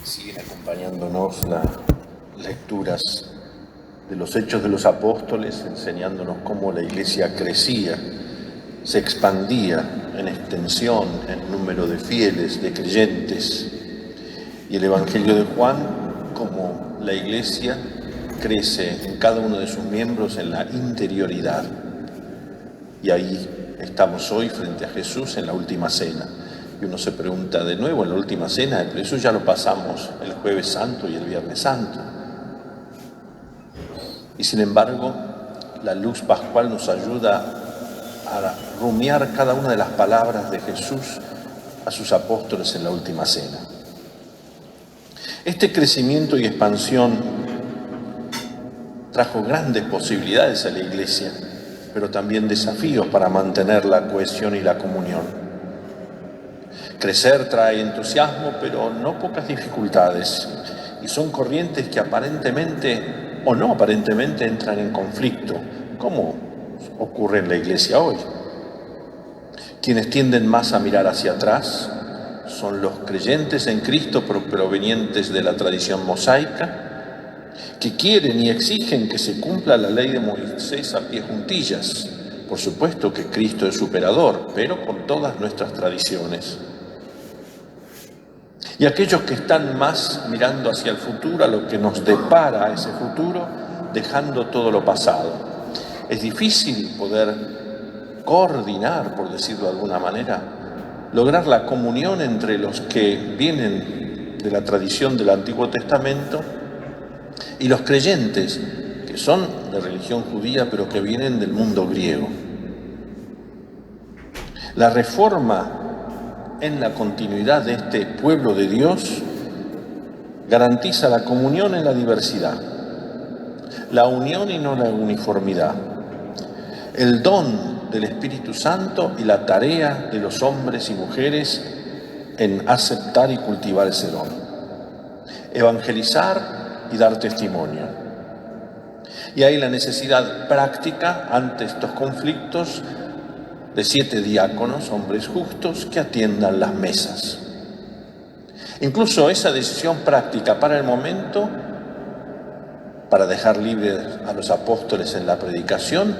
Siguen acompañándonos las lecturas de los Hechos de los Apóstoles, enseñándonos cómo la Iglesia crecía, se expandía en extensión, en número de fieles, de creyentes. Y el Evangelio de Juan, cómo la Iglesia crece en cada uno de sus miembros en la interioridad. Y ahí estamos hoy frente a Jesús en la última cena. Y uno se pregunta de nuevo en la última cena, pero eso ya lo pasamos el Jueves Santo y el Viernes Santo. Y sin embargo, la luz pascual nos ayuda a rumiar cada una de las palabras de Jesús a sus apóstoles en la última cena. Este crecimiento y expansión trajo grandes posibilidades a la Iglesia, pero también desafíos para mantener la cohesión y la comunión. Crecer trae entusiasmo, pero no pocas dificultades, y son corrientes que aparentemente o no aparentemente entran en conflicto, como ocurre en la Iglesia hoy. Quienes tienden más a mirar hacia atrás son los creyentes en Cristo provenientes de la tradición mosaica, que quieren y exigen que se cumpla la ley de Moisés a pie juntillas. Por supuesto que Cristo es superador, pero con todas nuestras tradiciones. Y aquellos que están más mirando hacia el futuro, a lo que nos depara ese futuro, dejando todo lo pasado. Es difícil poder coordinar, por decirlo de alguna manera, lograr la comunión entre los que vienen de la tradición del Antiguo Testamento y los creyentes, que son de religión judía, pero que vienen del mundo griego. La reforma en la continuidad de este pueblo de Dios garantiza la comunión en la diversidad, la unión y no la uniformidad, el don del Espíritu Santo y la tarea de los hombres y mujeres en aceptar y cultivar ese don, evangelizar y dar testimonio. Y hay la necesidad práctica ante estos conflictos de 7 diáconos, hombres justos, que atiendan las mesas. Incluso esa decisión práctica para el momento, para dejar libres a los apóstoles en la predicación,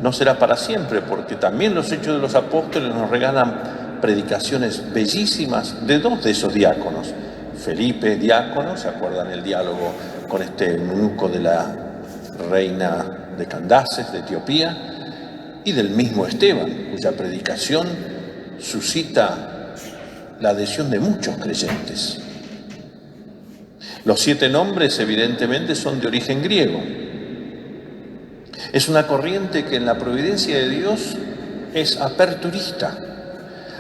no será para siempre, porque también los Hechos de los Apóstoles nos regalan predicaciones bellísimas de 2 de esos diáconos. Felipe, diácono, ¿se acuerdan el diálogo con este eunuco de la reina de Candaces, de Etiopía? Y del mismo Esteban, cuya predicación suscita la adhesión de muchos creyentes. Los 7 nombres evidentemente son de origen griego. Es una corriente que en la providencia de Dios es aperturista.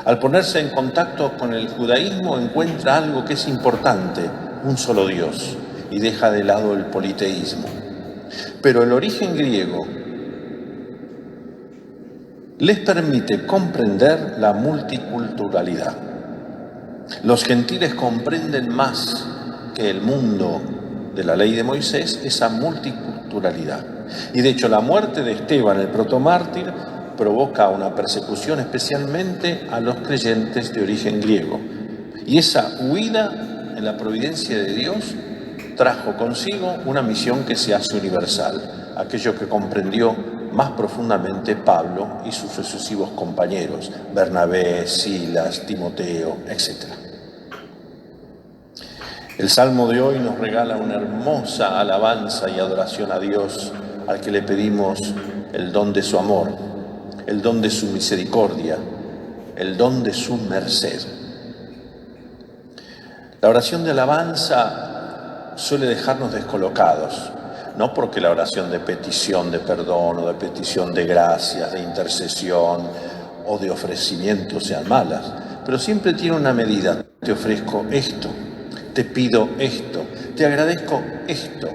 Al ponerse en contacto con el judaísmo encuentra algo que es importante, un solo Dios, y deja de lado el politeísmo. Pero el origen griego les permite comprender la multiculturalidad. Los gentiles comprenden más que el mundo de la ley de Moisés esa multiculturalidad. Y de hecho la muerte de Esteban, el protomártir, provoca una persecución especialmente a los creyentes de origen griego. Y esa huida en la providencia de Dios trajo consigo una misión que se hace universal, aquello que comprendió más profundamente Pablo y sus sucesivos compañeros, Bernabé, Silas, Timoteo, etc. El Salmo de hoy nos regala una hermosa alabanza y adoración a Dios, al que le pedimos el don de su amor, el don de su misericordia, el don de su merced. La oración de alabanza suele dejarnos descolocados, no porque la oración de petición de perdón o de petición de gracias, de intercesión o de ofrecimiento sean malas, pero siempre tiene una medida. Te ofrezco esto, te pido esto, te agradezco esto,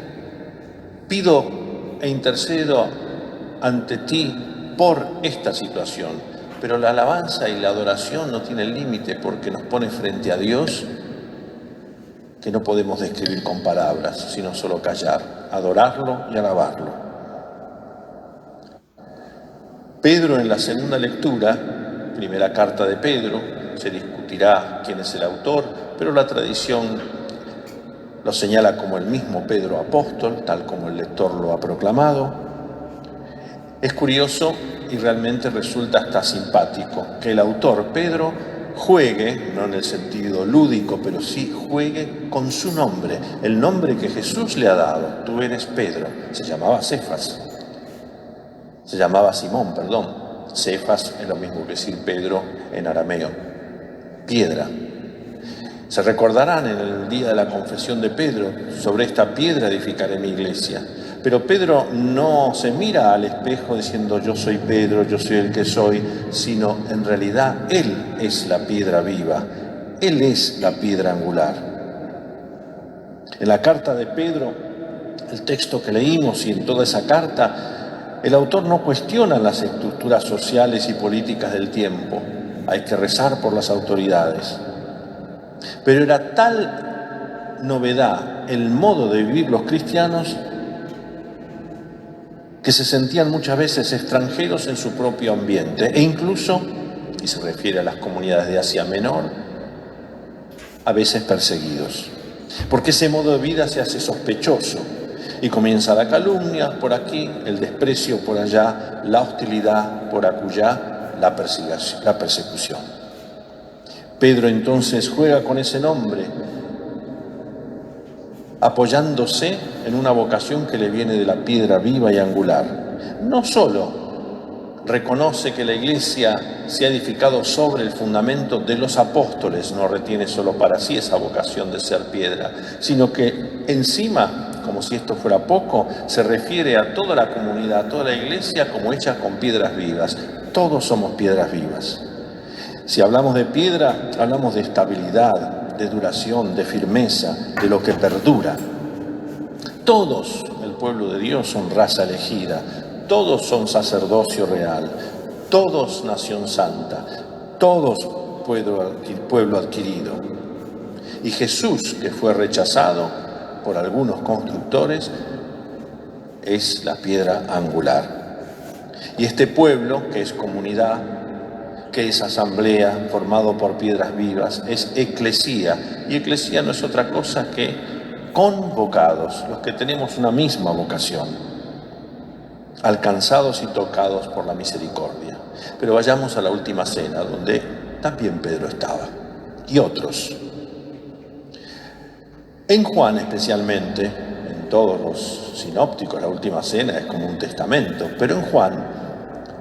pido e intercedo ante ti por esta situación. Pero la alabanza y la adoración no tienen límite porque nos pone frente a Dios que no podemos describir con palabras, sino solo callar, adorarlo y alabarlo. Pedro, en la segunda lectura, primera carta de Pedro, se discutirá quién es el autor, pero la tradición Lo señala como el mismo Pedro apóstol, tal como el lector lo ha proclamado. Es curioso y realmente resulta hasta simpático que el autor, Pedro, juegue, no en el sentido lúdico, pero sí juegue con su nombre, el nombre que Jesús le ha dado. Tú eres Pedro. Se llamaba Cefas. Se llamaba Simón, perdón. Cefas es lo mismo que decir Pedro en arameo. Piedra. Se recordarán en el día de la confesión de Pedro: sobre esta piedra edificaré mi iglesia. Pero Pedro no se mira al espejo diciendo yo soy Pedro, yo soy el que soy, sino en realidad él es la piedra viva, él es la piedra angular. En la carta de Pedro, el texto que leímos, y en toda esa carta, el autor no cuestiona las estructuras sociales y políticas del tiempo. Hay que rezar por las autoridades. Pero era tal novedad el modo de vivir los cristianos que se sentían muchas veces extranjeros en su propio ambiente e incluso, y se refiere a las comunidades de Asia Menor, a veces perseguidos. Porque ese modo de vida se hace sospechoso y comienza la calumnia por aquí, el desprecio por allá, la hostilidad por acullá, la persecución. Pedro entonces juega con ese nombre, apoyándose en una vocación que le viene de la piedra viva y angular. No solo reconoce que la iglesia se ha edificado sobre el fundamento de los apóstoles, no retiene solo para sí esa vocación de ser piedra, sino que encima, como si esto fuera poco, se refiere a toda la comunidad, a toda la iglesia como hecha con piedras vivas. Todos somos piedras vivas. Si hablamos de piedra, hablamos de estabilidad, de duración, de firmeza, de lo que perdura. Todos, el pueblo de Dios, son raza elegida, todos son sacerdocio real, todos nación santa, todos pueblo adquirido. Y Jesús, que fue rechazado por algunos constructores, es la piedra angular. Y este pueblo, que es comunidad, que es asamblea, formado por piedras vivas, es eclesía. Y eclesía no es otra cosa que convocados, los que tenemos una misma vocación, alcanzados y tocados por la misericordia. Pero vayamos a la última cena, donde también Pedro estaba, y otros. En Juan especialmente, en todos los sinópticos, la última cena es como un testamento, pero en Juan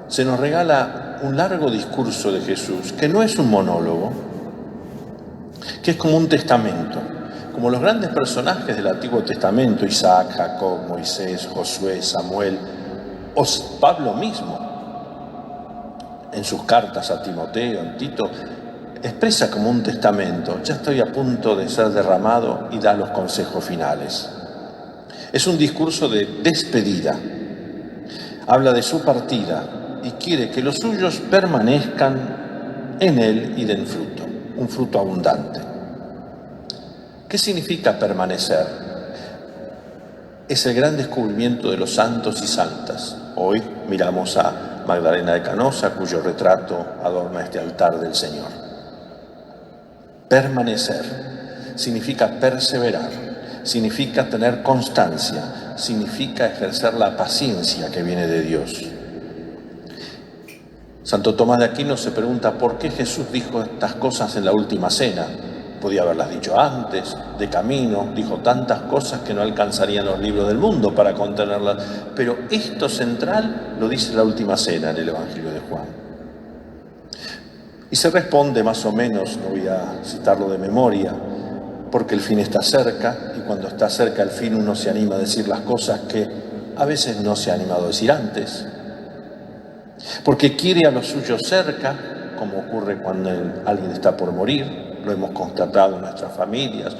se nos regala un largo discurso de Jesús, que no es un monólogo, que es como un testamento, como los grandes personajes del Antiguo Testamento, Isaac, Jacob, Moisés, Josué, Samuel, o Pablo mismo, en sus cartas a Timoteo, en Tito, expresa como un testamento: ya estoy a punto de ser derramado, y da los consejos finales. Es un discurso de despedida, habla de su partida, y quiere que los suyos permanezcan en él y den fruto, un fruto abundante. ¿Qué significa permanecer? Es el gran descubrimiento de los santos y santas. Hoy miramos a Magdalena de Canosa, cuyo retrato adorna este altar del Señor. Permanecer significa perseverar, significa tener constancia, significa ejercer la paciencia que viene de Dios. Santo Tomás de Aquino se pregunta por qué Jesús dijo estas cosas en la última cena. Podía haberlas dicho antes, de camino, dijo tantas cosas que no alcanzarían los libros del mundo para contenerlas, pero esto central lo dice en la última cena en el Evangelio de Juan. Y se responde más o menos, no voy a citarlo de memoria, porque el fin está cerca, y cuando está cerca el fin uno se anima a decir las cosas que a veces no se ha animado a decir antes. Porque quiere a los suyos cerca, como ocurre cuando alguien está por morir, lo hemos constatado en nuestras familias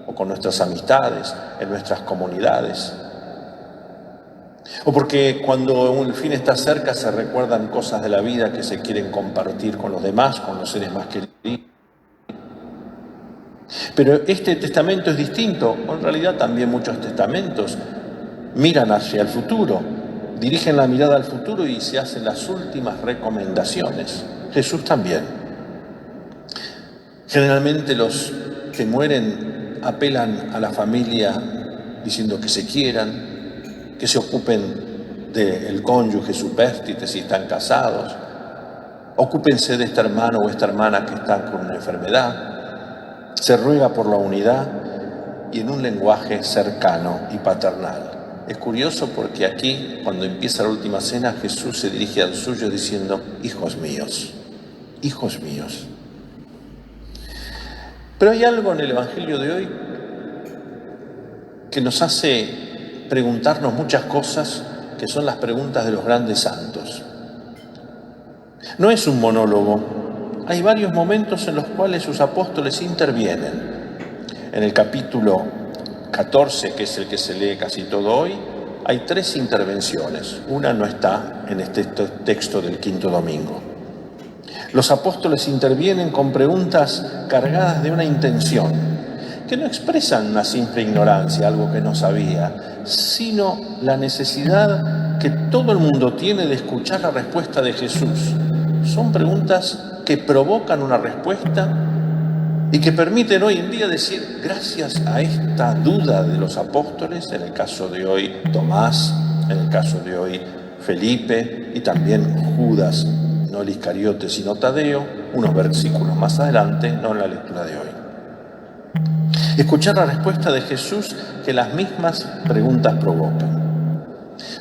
o con nuestras amistades, en nuestras comunidades. O porque cuando el fin está cerca se recuerdan cosas de la vida que se quieren compartir con los demás, con los seres más queridos. Pero este testamento es distinto, o en realidad también muchos testamentos miran hacia el futuro, dirigen la mirada al futuro y se hacen las últimas recomendaciones. Jesús también. Generalmente los que mueren apelan a la familia diciendo que se quieran, que se ocupen del cónyuge supérstite si están casados, ocúpense de este hermano o esta hermana que están con una enfermedad. Se ruega por la unidad y en un lenguaje cercano y paternal. Es curioso porque aquí, cuando empieza la última cena, Jesús se dirige al suyo diciendo: hijos míos, hijos míos. Pero hay algo en el Evangelio de hoy que nos hace preguntarnos muchas cosas, que son las preguntas de los grandes santos. No es un monólogo. Hay varios momentos en los cuales sus apóstoles intervienen. En el capítulo 14, que es el que se lee casi todo hoy, hay 3 intervenciones. Una no está en este texto del quinto domingo. Los apóstoles intervienen con preguntas cargadas de una intención, que no expresan una simple ignorancia, algo que no sabía, sino la necesidad que todo el mundo tiene de escuchar la respuesta de Jesús. Son preguntas que provocan una respuesta y que permiten hoy en día decir, gracias a esta duda de los apóstoles, en el caso de hoy Tomás, en el caso de hoy Felipe y también Judas, no el Iscariote sino Tadeo, unos versículos más adelante, no en la lectura de hoy. Escuchar la respuesta de Jesús que las mismas preguntas provocan.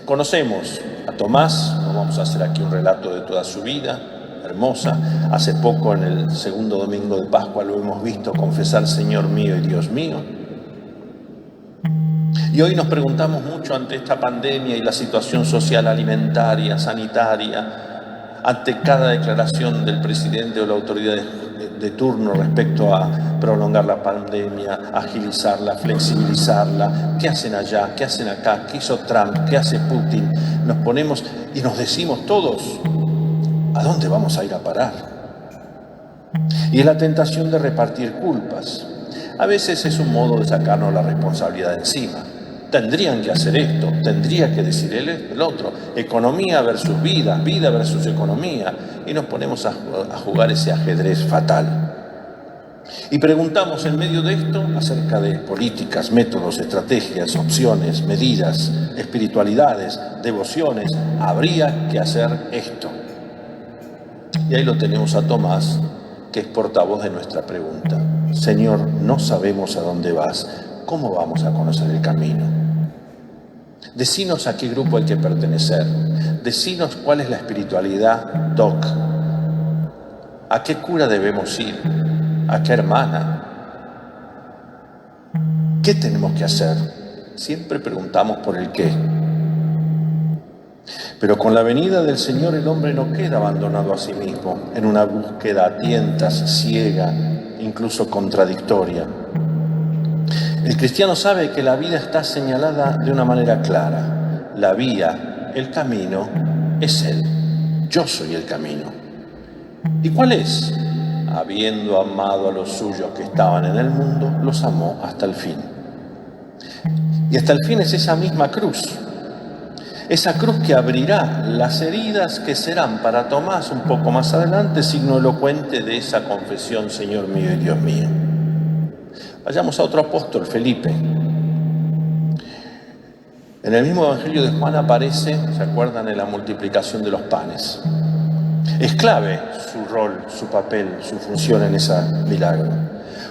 Conocemos a Tomás, no vamos a hacer aquí un relato de toda su vida, hermosa. Hace poco, en el segundo domingo de Pascua, lo hemos visto confesar: Señor mío y Dios mío. Y hoy nos preguntamos mucho ante esta pandemia y la situación social, alimentaria, sanitaria, ante cada declaración del presidente o la autoridad de turno respecto a prolongar la pandemia, agilizarla, flexibilizarla. ¿Qué hacen allá? ¿Qué hacen acá? ¿Qué hizo Trump? ¿Qué hace Putin? Nos ponemos y nos decimos todos: ¿a dónde vamos a ir a parar? Y es la tentación de repartir culpas. A veces es un modo de sacarnos la responsabilidad de encima. Tendrían que hacer esto, tendría que decir el otro. Economía versus vida, vida versus economía. Y nos ponemos a jugar ese ajedrez fatal. Y preguntamos en medio de esto acerca de políticas, métodos, estrategias, opciones, medidas, espiritualidades, devociones. Habría que hacer esto. Y ahí lo tenemos a Tomás, que es portavoz de nuestra pregunta. Señor, no sabemos a dónde vas. ¿Cómo vamos a conocer el camino? Decinos a qué grupo hay que pertenecer. Decinos cuál es la espiritualidad doc. ¿A qué cura debemos ir? ¿A qué hermana? ¿Qué tenemos que hacer? Siempre preguntamos por el qué. Pero con la venida del Señor el hombre no queda abandonado a sí mismo, en una búsqueda a tientas, ciega, incluso contradictoria. El cristiano sabe que la vida está señalada de una manera clara. La vía, el camino, es Él. Yo soy el camino. ¿Y cuál es? Habiendo amado a los suyos que estaban en el mundo, los amó hasta el fin. Y hasta el fin es esa misma cruz. Esa cruz que abrirá las heridas que serán para Tomás un poco más adelante signo elocuente de esa confesión: Señor mío y Dios mío. Vayamos a otro apóstol, Felipe. En el mismo Evangelio de Juan aparece, ¿se acuerdan?, en la multiplicación de los panes. Es clave su rol, su papel, su función en ese milagro.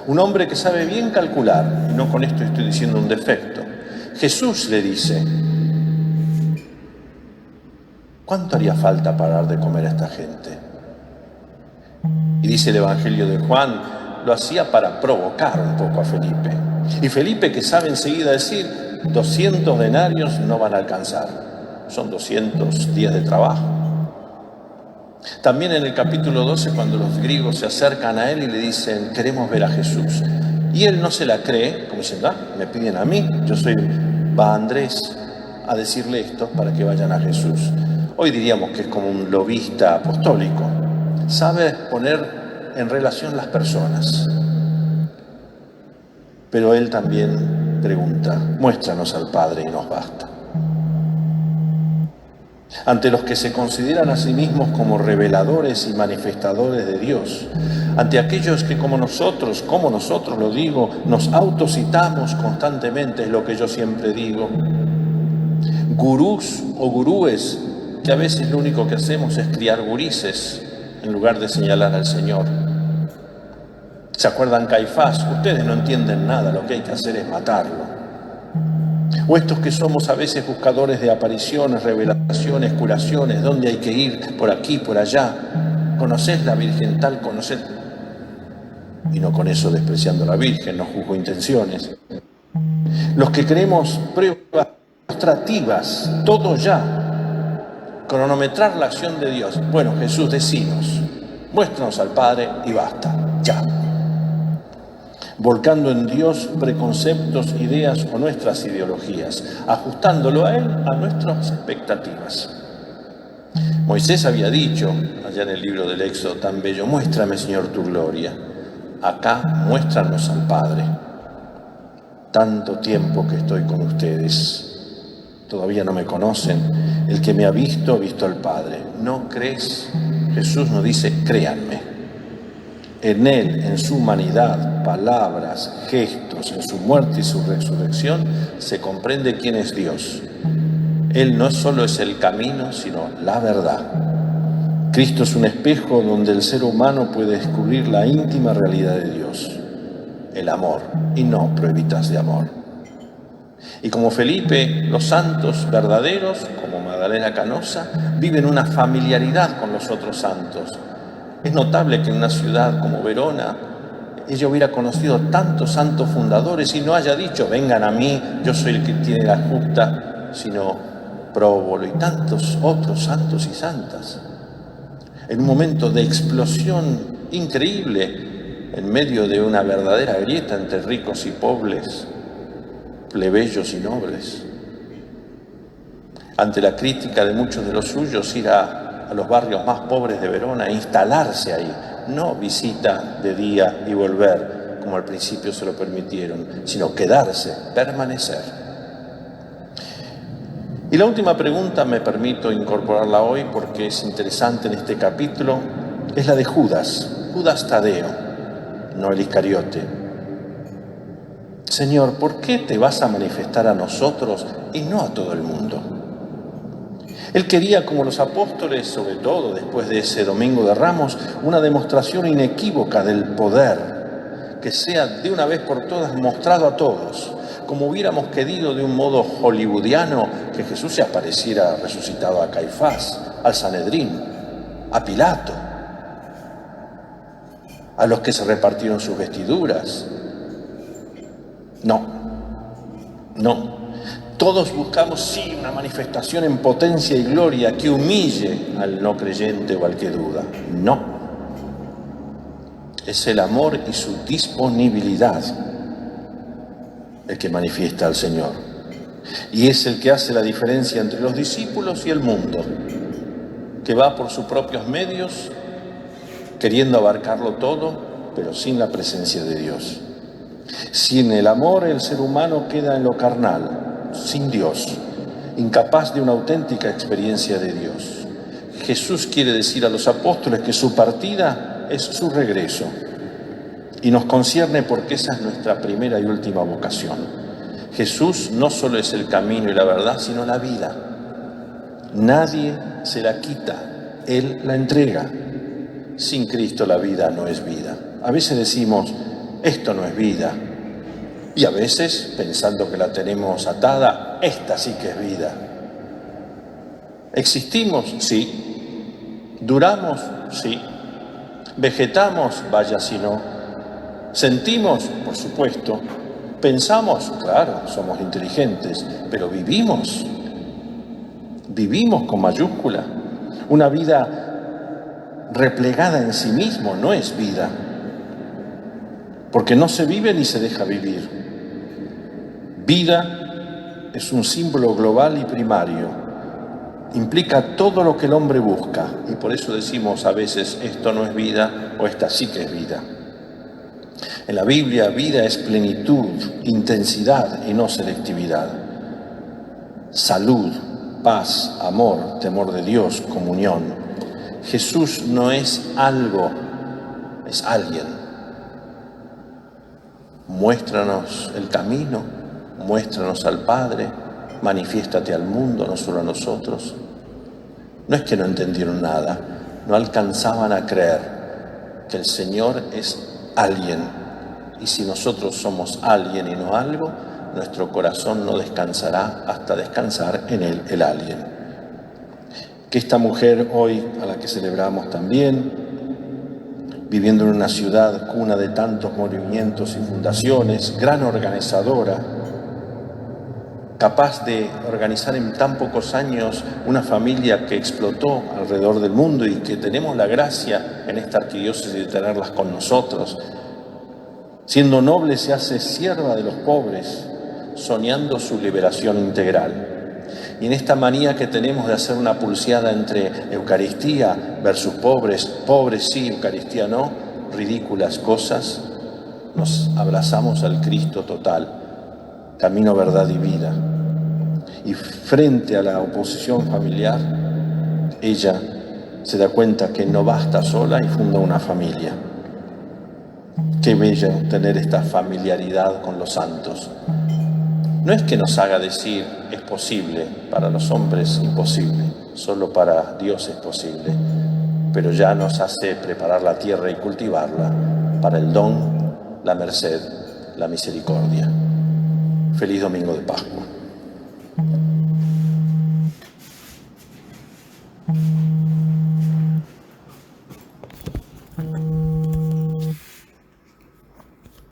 Un hombre que sabe bien calcular, y no con esto estoy diciendo un defecto. Jesús le dice: ¿cuánto haría falta para dar de comer a esta gente? Y dice el Evangelio de Juan, lo hacía para provocar un poco a Felipe. Y Felipe, que sabe enseguida decir, 200 denarios no van a alcanzar. Son 200 días de trabajo. También en el capítulo 12, cuando los griegos se acercan a él y le dicen: queremos ver a Jesús. Y él no se la cree, como diciendo: me piden a mí, va Andrés a decirle esto para que vayan a Jesús. Hoy diríamos que es como un lobista apostólico. Sabe poner en relación las personas. Pero él también pregunta: muéstranos al Padre y nos basta. Ante los que se consideran a sí mismos como reveladores y manifestadores de Dios, ante aquellos que como nosotros lo digo, nos autocitamos constantemente, es lo que yo siempre digo. Gurús o gurúes, que a veces lo único que hacemos es criar gurises en lugar de señalar al Señor. ¿Se acuerdan Caifás? Ustedes no entienden nada, lo que hay que hacer es matarlo. O estos que somos a veces buscadores de apariciones, revelaciones, curaciones, ¿dónde hay que ir? Por aquí, por allá. ¿Conocés la Virgen tal? ¿Conocés? Y no con eso despreciando a la Virgen, no juzgo intenciones. Los que queremos pruebas demostrativas, todo ya. Cronometrar la acción de Dios. Bueno, Jesús, decinos, muéstranos al Padre y basta, ya. Volcando en Dios preconceptos, ideas o nuestras ideologías, ajustándolo a Él a nuestras expectativas. Moisés había dicho, allá en el libro del Éxodo tan bello, muéstrame, Señor, tu gloria. Acá, muéstranos al Padre. Tanto tiempo que estoy con ustedes, todavía no me conocen. El que me ha visto al Padre. ¿No crees? Jesús nos dice, créanme. En Él, en su humanidad, palabras, gestos, en su muerte y su resurrección, se comprende quién es Dios. Él no solo es el camino, sino la verdad. Cristo es un espejo donde el ser humano puede descubrir la íntima realidad de Dios, el amor, y no pruebitas de amor. Y como Felipe, los santos verdaderos, como Magdalena Canosa, viven una familiaridad con los otros santos. Es notable que en una ciudad como Verona ella hubiera conocido tantos santos fundadores y no haya dicho, vengan a mí, yo soy el que tiene la justa, sino Próbolo y tantos otros santos y santas. En un momento de explosión increíble, en medio de una verdadera grieta entre ricos y pobres, plebeyos y nobles. Ante la crítica de muchos de los suyos, ir a los barrios más pobres de Verona e instalarse ahí, no visita de día y volver, como al principio se lo permitieron, sino quedarse, permanecer. Y la última pregunta, me permito incorporarla hoy porque es interesante en este capítulo, es la de Judas Tadeo, no el Iscariote. Señor, ¿por qué te vas a manifestar a nosotros y no a todo el mundo? Él quería, como los apóstoles, sobre todo después de ese Domingo de Ramos, una demostración inequívoca del poder, que sea de una vez por todas mostrado a todos, como hubiéramos querido de un modo hollywoodiano que Jesús se apareciera resucitado a Caifás, al Sanedrín, a Pilato, a los que se repartieron sus vestiduras. No. Todos buscamos, sí, una manifestación en potencia y gloria que humille al no creyente o al que duda. No. Es el amor y su disponibilidad el que manifiesta al Señor. Y es el que hace la diferencia entre los discípulos y el mundo, que va por sus propios medios, queriendo abarcarlo todo, pero sin la presencia de Dios. Sin el amor, el ser humano queda en lo carnal, sin Dios, incapaz de una auténtica experiencia de Dios. Jesús quiere decir a los apóstoles que su partida es su regreso y nos concierne porque esa es nuestra primera y última vocación. Jesús no solo es el camino y la verdad, sino la vida. Nadie se la quita, Él la entrega. Sin Cristo la vida no es vida. A veces decimos, esto no es vida. Y a veces, pensando que la tenemos atada, esta sí que es vida. ¿Existimos? Sí. ¿Duramos? Sí. ¿Vegetamos? Vaya si no. ¿Sentimos? Por supuesto. ¿Pensamos? Claro, somos inteligentes. Pero ¿vivimos? ¿Vivimos con mayúscula? Una vida replegada en sí mismo no es vida. Porque no se vive ni se deja vivir. Vida es un símbolo global y primario. Implica todo lo que el hombre busca. Y por eso decimos a veces, esto no es vida o esta sí que es vida. En la Biblia, vida es plenitud, intensidad y no selectividad. Salud, paz, amor, temor de Dios, comunión. Jesús no es algo es alguien. Muéstranos el camino, muéstranos al Padre, manifiéstate al mundo, no solo a nosotros. No es que no entendieron nada, no alcanzaban a creer que el Señor es alguien. Y si nosotros somos alguien y no algo, nuestro corazón no descansará hasta descansar en Él, el alguien. Que esta mujer hoy, a la que celebramos también, viviendo en una ciudad cuna de tantos movimientos y fundaciones, gran organizadora, capaz de organizar en tan pocos años una familia que explotó alrededor del mundo y que tenemos la gracia en esta arquidiócesis de tenerlas con nosotros. Siendo noble se hace sierva de los pobres, soñando su liberación integral. Y en esta manía que tenemos de hacer una pulseada entre Eucaristía versus pobres, pobres sí, Eucaristía no, ridículas cosas, nos abrazamos al Cristo total, camino, verdad y vida. Y frente a la oposición familiar, ella se da cuenta que no basta sola y funda una familia. Qué bello tener esta familiaridad con los santos. No es que nos haga decir es posible, para los hombres imposible, solo para Dios es posible, pero ya nos hace preparar la tierra y cultivarla para el don, la merced, la misericordia. Feliz Domingo de Pascua.